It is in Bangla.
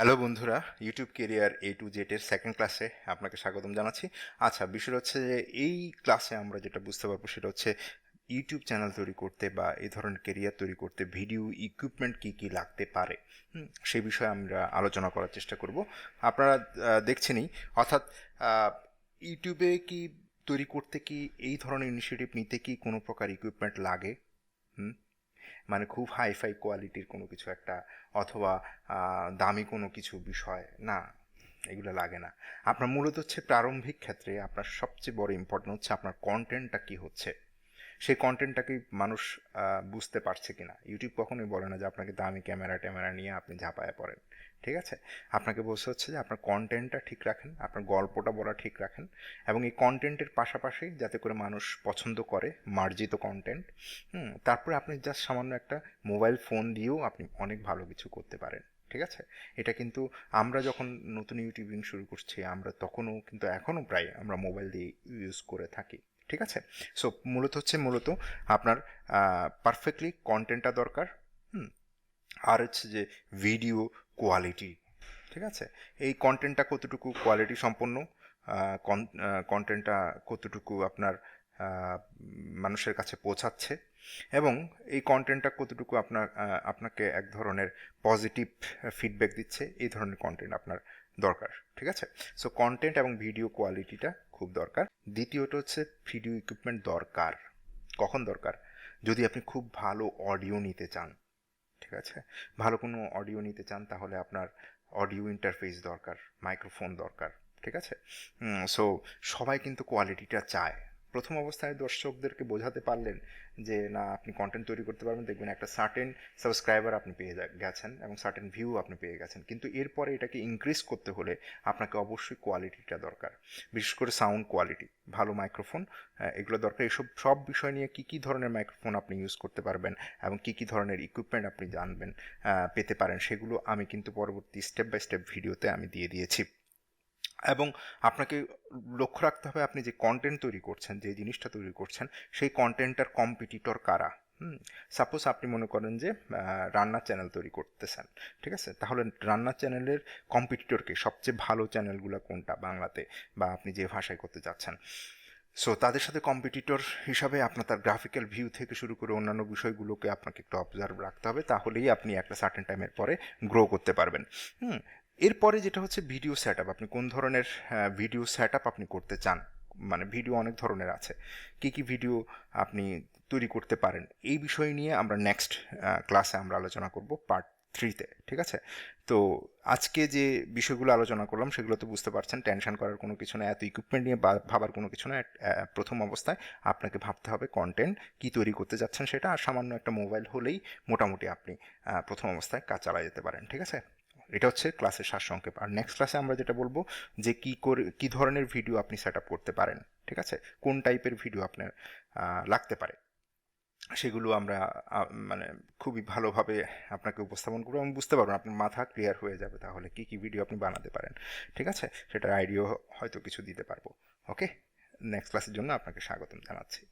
হ্যালো বন্ধুরা, ইউটিউব কেরিয়ার A to Z-এর সেকেন্ড ক্লাসে আপনাকে স্বাগতম জানাচ্ছি। আচ্ছা, বিষয় হচ্ছে যে এই ক্লাসে আমরা যেটা বুঝতে পারবো সেটা হচ্ছে ইউটিউব চ্যানেল তৈরি করতে বা এই ধরনের কেরিয়ার তৈরি করতে ভিডিও ইকুইপমেন্ট কী কী লাগতে পারে সেই বিষয়ে আমরা আলোচনা করার চেষ্টা করব। আপনারা দেখছেনই, অর্থাৎ ইউটিউবে কি তৈরি করতে কি এই ধরনের ইনিশিয়েটিভ নিতে কি কোনো প্রকার ইকুইপমেন্ট লাগে? হুম মানে খুব হাইফাই কোয়ালিটির কোনো কিছু একটা, অথবা দামি কোনো কিছু বিষয় না, এগুলো লাগে না। আপনার মূলত হচ্ছে প্রারম্ভিক ক্ষেত্রে আপনার সবচেয়ে বড় ইম্পর্টেন্ট হচ্ছে আপনার কন্টেন্টটা কি হচ্ছে, সেই কন্টেন্টটাকে মানুষ বুঝতে পারছে কিনা। ইউটিউব কখনোই বলে না যে আপনাকে দামি ক্যামেরা ট্যামেরা নিয়ে আপনি ঝাঁপায় পড়েন, ঠিক আছে? আপনাকে বলতে হচ্ছে যে আপনার কন্টেন্টটা ঠিক রাখেন, আপনার গল্পটা বলা ঠিক রাখেন, এবং এই কন্টেন্টের পাশাপাশি যাতে করে মানুষ পছন্দ করে মার্জিত কন্টেন্ট। তারপরে আপনি জাস্ট সামান্য একটা মোবাইল ফোন দিয়েও আপনি অনেক ভালো কিছু করতে পারেন, ঠিক আছে? এটা কিন্তু আমরা যখন নতুন ইউটিউবিং শুরু করছি আমরা তখনও কিন্তু এখনও প্রায় আমরা মোবাইল দিয়ে ইউজ করে থাকি, ঠিক আছে? সো মূলত আপনার পারফেক্টলি কন্টেন্টটা দরকার। হুম আর হচ্ছে যে ভিডিও কোয়ালিটি, ঠিক আছে? এই কন্টেন্টটা কতটুকু কোয়ালিটি সম্পন্ন, কন্টেন্টটা কতটুকু আপনার মানুষের কাছে পৌঁছাচ্ছে, এবং এই কন্টেন্টটা কতটুকু আপনাকে এক ধরনের পজিটিভ ফিডব্যাক দিচ্ছে, এই ধরনের কন্টেন্ট আপনার দরকার, ঠিক আছে? সো কন্টেন্ট এবং ভিডিও কোয়ালিটিটা খুব দরকার। দ্বিতীয়ত হচ্ছে ভিডিও ইকুইপমেন্ট দরকার। কখন দরকার? যদি আপনি খুব ভালো অডিও নিতে চান, ঠিক আছে? ভালো কোনো অডিও নিতে চান তাহলে আপনার অডিও ইন্টারফেস দরকার, মাইক্রোফোন দরকার, ঠিক আছে? সো সবাই কিন্তু কোয়ালিটিটা চায়। প্রথম অবস্থায় দর্শকদেরকে বোঝাতে পারলেন যে না, আপনি কন্টেন্ট তৈরি করতে পারবেন, দেখবেন একটা সার্টেন সাবস্ক্রাইবার আপনি পেয়ে গেছেন এবং সার্টেন ভিউ আপনি পেয়ে গেছেন, কিন্তু এরপরে এটাকে ইনক্রিজ করতে হলে আপনাকে অবশ্যই কোয়ালিটিটা দরকার, বিশেষ করে সাউন্ড কোয়ালিটি, ভালো মাইক্রোফোন, এগুলো দরকার। এসব সব বিষয় নিয়ে কী কী ধরনের মাইক্রোফোন আপনি ইউজ করতে পারবেন এবং কী কী ধরনের ইকুইপমেন্ট আপনি জানবেন, পেতে পারেন, সেগুলো আমি কিন্তু পরবর্তী স্টেপ বাই স্টেপ ভিডিওতে আমি দিয়ে দিয়েছি। এবং আপনাকে লক্ষ্য রাখতে হবে আপনি যে কন্টেন্ট তৈরি করছেন, যে জিনিসটা তৈরি করছেন, সেই কন্টেন্টটার কম্পিটিটর কারা। সাপোজ আপনি মনে করেন যে রান্নার চ্যানেল তৈরি করতেছেন, ঠিক আছে? তাহলে রান্নার চ্যানেলের কম্পিটিটরকে সবচেয়ে ভালো চ্যানেলগুলো কোনটা বাংলাতে, বা আপনি যে ভাষায় করতে যাচ্ছেন, সো তাদের সাথে কম্পিটিটর হিসাবে আপনার তার গ্রাফিক্যাল ভিউ থেকে শুরু করে অন্যান্য বিষয়গুলোকে আপনাকে একটু অবজার্ভ রাখতে হবে, তাহলেই আপনি একটা সার্টেন টাইমের পরে গ্রো করতে পারবেন। হুম এরপরে যেটা হচ্ছে ভিডিও সেট আপ, আপনি কোন ধরনের ভিডিও সেট আপ আপনি করতে চান। মানে ভিডিও অনেক ধরনের আছে, কী কী ভিডিও আপনি তৈরি করতে পারেন, এই বিষয় নিয়ে আমরা নেক্সট ক্লাসে আমরা আলোচনা করব পার্ট 3-তে, ঠিক আছে? তো আজকে যে বিষয়গুলো আলোচনা করলাম সেগুলো তো বুঝতে পারছেন, টেনশন করার কোনো কিছু না, এত ইকুইপমেন্ট নিয়ে ভাবার কোনো কিছু না। প্রথম অবস্থায় আপনাকে ভাবতে হবে কন্টেন্ট কি তৈরি করতে যাচ্ছেন সেটা, আর সামান্য একটা মোবাইল হলেই মোটামুটি আপনি প্রথম অবস্থায় কাজ চালা যেতে পারেন, ঠিক আছে? এটা হচ্ছে ক্লাসের সারসংক্ষেপ। আর নেক্সট ক্লাসে আমরা যেটা বলবো যে কী ধরনের ভিডিও আপনি সেট আপ করতে পারেন, ঠিক আছে? কোন টাইপের ভিডিও আপনার লাগতে পারে, সেগুলো আমরা মানে খুবই ভালোভাবে আপনাকে উপস্থাপন করবো এবং বুঝতে পারবেন, আপনার মাথা ক্লিয়ার হয়ে যাবে তাহলে কী কী ভিডিও আপনি বানাতে পারেন, ঠিক আছে? সেটার আইডিয়া হয়তো কিছু দিতে পারবো। ওকে, নেক্সট ক্লাসের জন্য আপনাকে স্বাগতম জানাচ্ছি।